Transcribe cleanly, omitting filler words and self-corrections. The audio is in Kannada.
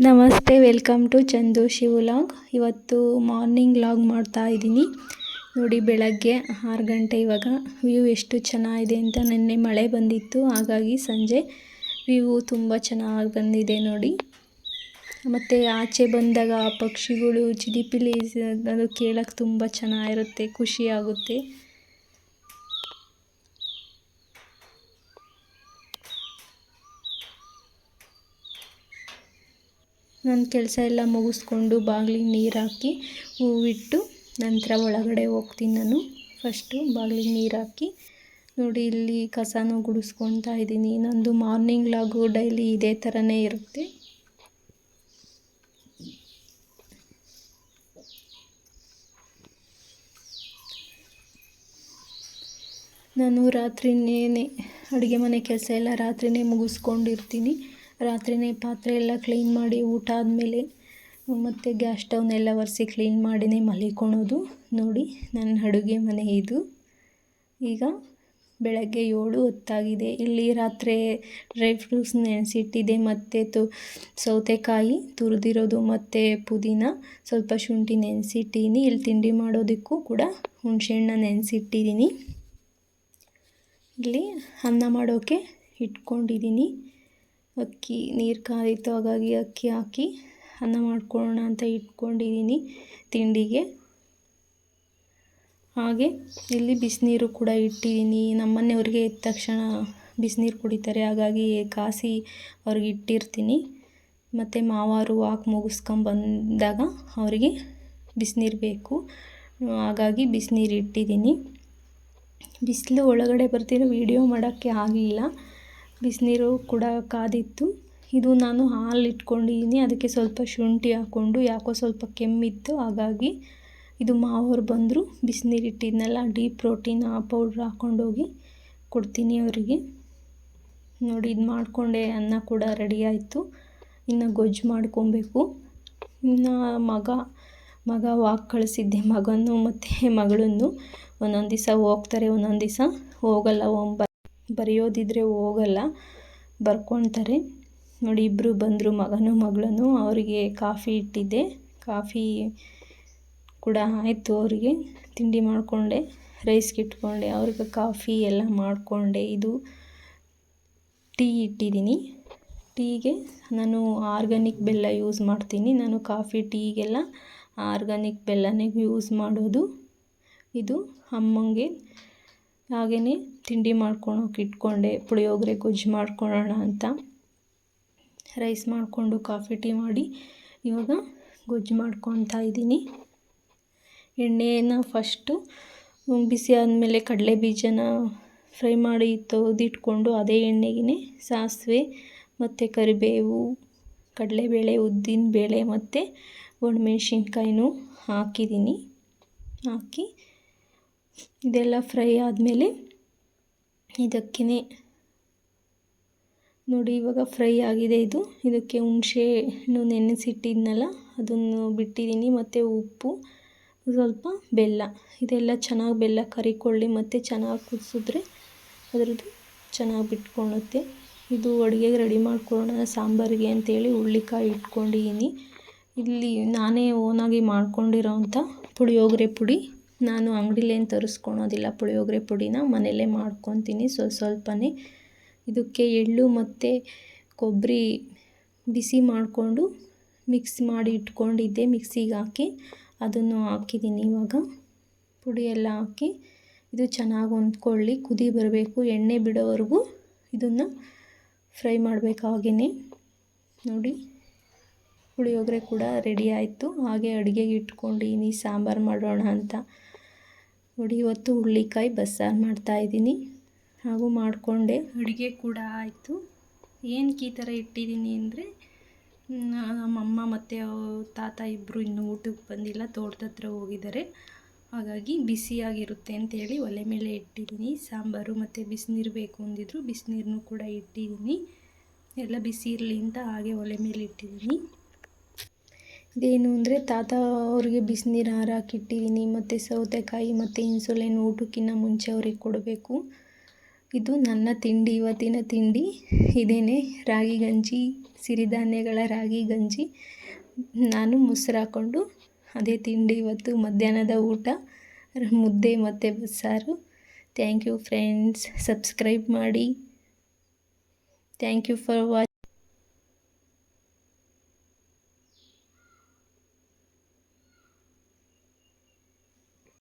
ನಮಸ್ತೆ, ವೆಲ್ಕಮ್ ಟು ಚಂದೋಶಿ ವ್ಲಾಗ್. ಇವತ್ತು ಮಾರ್ನಿಂಗ್ ವ್ಲಾಗ್ ಮಾಡ್ತಾ ಇದ್ದೀನಿ ನೋಡಿ. ಬೆಳಗ್ಗೆ 6 ಗಂಟೆ. ಇವಾಗ ವ್ಯೂ ಎಷ್ಟು ಚೆನ್ನಾಗಿದೆ ಅಂತ. ನಿನ್ನೆ ಮಳೆ ಬಂದಿತ್ತು, ಹಾಗಾಗಿ ಸಂಜೆ ವ್ಯೂ ತುಂಬ ಚೆನ್ನಾಗಿ ಬಂದಿದೆ ನೋಡಿ. ಮತ್ತು ಆಚೆ ಬಂದಾಗ ಪಕ್ಷಿಗಳು ಚಿಲಿಪಿಲಿ ಅದು ಕೇಳೋಕ್ಕೆ ತುಂಬ ಚೆನ್ನಾಗಿರುತ್ತೆ, ಖುಷಿಯಾಗುತ್ತೆ. ನನ್ನ ಕೆಲಸ ಎಲ್ಲ ಮುಗಿಸ್ಕೊಂಡು ಬಾಗಿಲಿಗೆ ನೀರು ಹಾಕಿ ಹೂವಿಟ್ಟು ನಂತರ ಒಳಗಡೆ ಹೋಗ್ತೀನಿ. ನಾನು ಫಸ್ಟು ಬಾಗಿಲಿಗೆ ನೀರು ಹಾಕಿ ನೋಡಿ, ಇಲ್ಲಿ ಕಸನೂ ಗುಡಿಸ್ಕೊತಾ ಇದ್ದೀನಿ. ನಂದು ಮಾರ್ನಿಂಗ್ ವ್ಲಾಗು ಡೈಲಿ ಇದೇ ಥರನೇ ಇರುತ್ತೆ. ನಾನು ರಾತ್ರಿನೇ ಅಡುಗೆ ಮನೆ ಕೆಲಸ ಎಲ್ಲ ರಾತ್ರಿನೇ ಮುಗಿಸ್ಕೊಂಡಿರ್ತೀನಿ. ರಾತ್ರಿನೇ ಪಾತ್ರೆ ಎಲ್ಲ ಕ್ಲೀನ್ ಮಾಡಿ ಊಟ ಆದಮೇಲೆ ಮತ್ತು ಗ್ಯಾಸ್ ಸ್ಟವ್ನೆಲ್ಲ ಒರೆಸಿ ಕ್ಲೀನ್ ಮಾಡಿನೇ ಮಲಿಕೊಳ್ಳೋದು ನೋಡಿ. ನನ್ನ ಅಡುಗೆ ಮನೆ ಇದು. ಈಗ ಬೆಳಗ್ಗೆ 7:10 ಇಲ್ಲಿ ರಾತ್ರಿ ಡ್ರೈ ಫ್ರೂಟ್ಸ್ ನೆನೆಸಿಟ್ಟಿದೆ, ಮತ್ತು ಸೌತೆಕಾಯಿ ತುರಿದಿರೋದು, ಮತ್ತು ಪುದೀನ, ಸ್ವಲ್ಪ ಶುಂಠಿ ನೆನೆಸಿಟ್ಟಿದ್ದೀನಿ. ಇಲ್ಲಿ ತಿಂಡಿ ಮಾಡೋದಕ್ಕೂ ಕೂಡ ಹುಣಸೆಹಣ್ಣು ನೆನೆಸಿಟ್ಟಿದ್ದೀನಿ. ಇಲ್ಲಿ ಅನ್ನ ಮಾಡೋಕ್ಕೆ ಇಟ್ಕೊಂಡಿದ್ದೀನಿ. ಅಕ್ಕಿ ನೀರು ಕಾಯಿತು, ಹಾಗಾಗಿ ಅಕ್ಕಿ ಹಾಕಿ ಅನ್ನ ಮಾಡ್ಕೊಳ್ಳೋಣ ಅಂತ ಇಟ್ಕೊಂಡಿದ್ದೀನಿ ತಿಂಡಿಗೆ. ಹಾಗೆ ಇಲ್ಲಿ ಬಿಸಿನೀರು ಕೂಡ ಇಟ್ಟಿದ್ದೀನಿ. ನಮ್ಮನೆಯವ್ರಿಗೆ ಎದ್ದ ತಕ್ಷಣ ಬಿಸಿನೀರು ಕುಡಿತಾರೆ, ಹಾಗಾಗಿ ಕಾಸಿ ಅವ್ರಿಗೆ ಇಟ್ಟಿರ್ತೀನಿ. ಮತ್ತು ಮಾವಾರು ವಾಕ್ ಮುಗಿಸ್ಕೊಂಬಂದಾಗ ಅವರಿಗೆ ಬಿಸಿನೀರು ಬೇಕು, ಹಾಗಾಗಿ ಬಿಸಿನೀರು ಇಟ್ಟಿದ್ದೀನಿ. ಬಿಸಿಲು ಒಳಗಡೆ ಬರ್ತಿರೋ ವೀಡಿಯೋ ಮಾಡೋಕ್ಕೆ ಆಗಲಿಲ್ಲ, ಬಿಸಿನೀರು ಕೂಡ ಕಾದಿತ್ತು. ಇದು ನಾನು ಹಾಲು ಇಟ್ಕೊಂಡಿದ್ದೀನಿ, ಅದಕ್ಕೆ ಸ್ವಲ್ಪ ಶುಂಠಿ ಹಾಕ್ಕೊಂಡು, ಯಾಕೋ ಸ್ವಲ್ಪ ಕೆಮ್ಮಿತ್ತು, ಹಾಗಾಗಿ ಇದು ಮಾವರು ಬಂದರು ಬಿಸಿನೀರು ಇಟ್ಟಿದ್ನಲ್ಲ, ಪ್ರೋಟೀನ್ ಪೌಡ್ರ್ ಹಾಕ್ಕೊಂಡೋಗಿ ಕೊಡ್ತೀನಿ ಅವರಿಗೆ ನೋಡಿ. ಇದು ಮಾಡಿಕೊಂಡೆ. ಅನ್ನ ಕೂಡ ರೆಡಿ ಆಯಿತು. ಇನ್ನು ಗೊಜ್ಜು ಮಾಡ್ಕೊಬೇಕು. ಇನ್ನು ಮಗ ವಾಕ್ ಕಳಿಸಿದ್ದೆ, ಮಗನೂ ಮತ್ತು ಮಗಳನ್ನು. ಒಂದೊಂದು ದಿವಸ ಹೋಗ್ತಾರೆ, ಒಂದೊಂದು ದಿವಸ ಹೋಗಲ್ಲ. ಬರೆಯೋದಿದ್ರೆ ಹೋಗಲ್ಲ, ಬರ್ಕೊತಾರೆ ನೋಡಿ. ಇಬ್ಬರು ಬಂದರು, ಮಗನೂ ಮಗಳೂ. ಅವರಿಗೆ ಕಾಫಿ ಇಟ್ಟಿದ್ದೆ, ಕಾಫಿ ಕೂಡ ಆಯಿತು. ಅವರಿಗೆ ತಿಂಡಿ ಮಾಡಿಕೊಂಡೆ, ರೈಸ್ಗೆ ಇಟ್ಕೊಂಡೆ, ಅವ್ರಿಗೆ ಕಾಫಿ ಎಲ್ಲ ಮಾಡಿಕೊಂಡೆ. ಇದು ಟೀ ಇಟ್ಟಿದ್ದೀನಿ. ಟೀಗೆ ನಾನು ಆರ್ಗ್ಯಾನಿಕ್ ಬೆಲ್ಲ ಯೂಸ್ ಮಾಡ್ತೀನಿ. ನಾನು ಕಾಫಿ ಟೀಗೆಲ್ಲ ಆರ್ಗ್ಯಾನಿಕ್ ಬೆಲ್ಲನೇ ಯೂಸ್ ಮಾಡೋದು. ಇದು ಅಮ್ಮಂಗೆ ಹಾಗೆಯೇ ತಿಂಡಿ ಮಾಡ್ಕೊಳೋಕೆ ಇಟ್ಕೊಂಡೆ. ಪುಳಿಯೋಗರೆ ಗೊಜ್ಜು ಮಾಡ್ಕೊಳ್ಳೋಣ ಅಂತ ರೈಸ್ ಮಾಡಿಕೊಂಡು ಕಾಫಿ ಟೀ ಮಾಡಿ ಇವಾಗ ಗೊಜ್ಜು ಮಾಡ್ಕೊತಾ ಇದ್ದೀನಿ. ಎಣ್ಣೆನ ಫಸ್ಟು ಬಿಸಿ ಆದಮೇಲೆ ಕಡಲೆ ಬೀಜನ ಫ್ರೈ ಮಾಡಿ ತೆಗೆದಿಟ್ಕೊಂಡು, ಅದೇ ಎಣ್ಣೆಗೆ ಸಾಸಿವೆ ಮತ್ತು ಕರಿಬೇವು, ಕಡಲೆಬೇಳೆ, ಉದ್ದಿನಬೇಳೆ ಮತ್ತು ಒಣಮೆಣ್ಸಿನ್ಕಾಯಿನೂ ಹಾಕಿದ್ದೀನಿ. ಹಾಕಿ ಇದೆಲ್ಲ ಫ್ರೈ ಆದಮೇಲೆ ಇದಕ್ಕೇ ನೋಡಿ, ಇವಾಗ ಫ್ರೈ ಆಗಿದೆ. ಇದಕ್ಕೆ ಹುಣಸೆಹಣ್ಣು ನೆನೆಸಿಟ್ಟಿದ್ನಲ್ಲ, ಅದನ್ನು ಬಿಟ್ಟಿದ್ದೀನಿ, ಮತ್ತು ಉಪ್ಪು, ಸ್ವಲ್ಪ ಬೆಲ್ಲ. ಇದೆಲ್ಲ ಚೆನ್ನಾಗಿ ಬೆಲ್ಲ ಕರಿಕೊಳ್ಳಿ, ಮತ್ತು ಚೆನ್ನಾಗಿ ಕುದಿಸಿದ್ರೆ ಅದರದ್ದು ಚೆನ್ನಾಗಿ ಬಿಟ್ಕೊಳ್ಳುತ್ತೆ. ಇದು ಅಡುಗೆಗೆ ರೆಡಿ ಮಾಡ್ಕೊಳ್ಳೋಣ ಸಾಂಬಾರಿಗೆ ಅಂತೇಳಿ ಹುಳ್ಳಿಕಾಯಿ ಇಟ್ಕೊಂಡಿದ್ದೀನಿ. ಇಲ್ಲಿ ನಾನೇ ಓನಾಗಿ ಮಾಡ್ಕೊಂಡಿರೋಂಥ ಪುಳಿಯೋಗರೆ ಪುಡಿ. ನಾನು ಅಂಗಡಿಲೇನು ತರಿಸ್ಕೊಳೋದಿಲ್ಲ, ಪುಳಿಯೋಗರೆ ಪುಡಿನ ಮನೆಯಲ್ಲೇ ಮಾಡ್ಕೊತೀನಿ ಸ್ವಲ್ಪನೇ. ಇದಕ್ಕೆ ಎಳ್ಳು ಮತ್ತು ಕೊಬ್ಬರಿ ಬಿಸಿ ಮಾಡಿಕೊಂಡು ಮಿಕ್ಸ್ ಮಾಡಿ ಇಟ್ಕೊಂಡಿದ್ದೆ, ಮಿಕ್ಸಿಗೆ ಹಾಕಿ ಅದನ್ನು ಹಾಕಿದ್ದೀನಿ. ಇವಾಗ ಪುಡಿ ಎಲ್ಲ ಹಾಕಿ ಇದು ಚೆನ್ನಾಗಿ ಹೊಂದ್ಕೊಳ್ಳಿ, ಕುದಿ ಬರಬೇಕು, ಎಣ್ಣೆ ಬಿಡೋವರೆಗೂ ಇದನ್ನು ಫ್ರೈ ಮಾಡಬೇಕು. ಹಾಗೆಯೇ ನೋಡಿ, ಪುಳಿಯೋಗರೆ ಕೂಡ ರೆಡಿ ಆಯಿತು. ಹಾಗೆ ಅಡುಗೆಗೆ ಇಟ್ಕೊಂಡಿದ್ದೀನಿ ಸಾಂಬಾರು ಮಾಡೋಣ ಅಂತ ನೋಡಿ. ಇವತ್ತು ಹುಳ್ಳಿಕಾಯಿ ಬಸ್ಸಾರು ಮಾಡ್ತಾಯಿದ್ದೀನಿ, ಹಾಗೂ ಮಾಡಿಕೊಂಡೆ. ಅಡುಗೆ ಕೂಡ ಆಯಿತು. ಏನಕ್ಕೆ ಈ ಥರ ಇಟ್ಟಿದ್ದೀನಿ ಅಂದರೆ, ನಮ್ಮಮ್ಮ ಮತ್ತು ತಾತ ಇಬ್ಬರು ಇನ್ನೂ ಊಟಕ್ಕೆ ಬಂದಿಲ್ಲ, ತೋಟದ ಹತ್ರ ಹೋಗಿದ್ದಾರೆ. ಹಾಗಾಗಿ ಬಿಸಿಯಾಗಿರುತ್ತೆ ಅಂತೇಳಿ ಒಲೆ ಮೇಲೆ ಇಟ್ಟಿದ್ದೀನಿ ಸಾಂಬಾರು. ಮತ್ತು ಬಿಸಿನೀರು ಬೇಕು ಅಂದಿದ್ರು, ಬಿಸಿನೀರನ್ನು ಕೂಡ ಇಟ್ಟಿದ್ದೀನಿ. ಎಲ್ಲ ಬಿಸಿ ಇರಲಿ ಅಂತ ಹಾಗೆ ಒಲೆ ಮೇಲೆ ಇಟ್ಟಿದ್ದೀನಿ. ಇದೇನು ಅಂದರೆ, ತಾತ ಅವ್ರಿಗೆ ಬಿಸಿನೀರು ಹಾರಾಕಿಟ್ಟಿದ್ದೀನಿ, ಮತ್ತು ಸೌತೆಕಾಯಿ ಮತ್ತು ಇನ್ಸುಲಿನ್ ಊಟಕ್ಕಿಂತ ಮುಂಚೆ ಅವ್ರಿಗೆ ಕೊಡಬೇಕು. ಇದು ನನ್ನ ತಿಂಡಿ, ಇವತ್ತಿನ ತಿಂಡಿ ಇದೇನೆ, ರಾಗಿ ಗಂಜಿ, ಸಿರಿಧಾನ್ಯಗಳ ರಾಗಿ ಗಂಜಿ. ನಾನು ಮೊಸರು ಹಾಕ್ಕೊಂಡು ಅದೇ ತಿಂಡಿ ಇವತ್ತು ಮಧ್ಯಾಹ್ನದ ಊಟ, ಮುದ್ದೆ ಮತ್ತು ಬಸ್ಸಾರು. ಥ್ಯಾಂಕ್ ಯು ಫ್ರೆಂಡ್ಸ್, ಸಬ್ಸ್ಕ್ರೈಬ್ ಮಾಡಿ. Thank you for watching.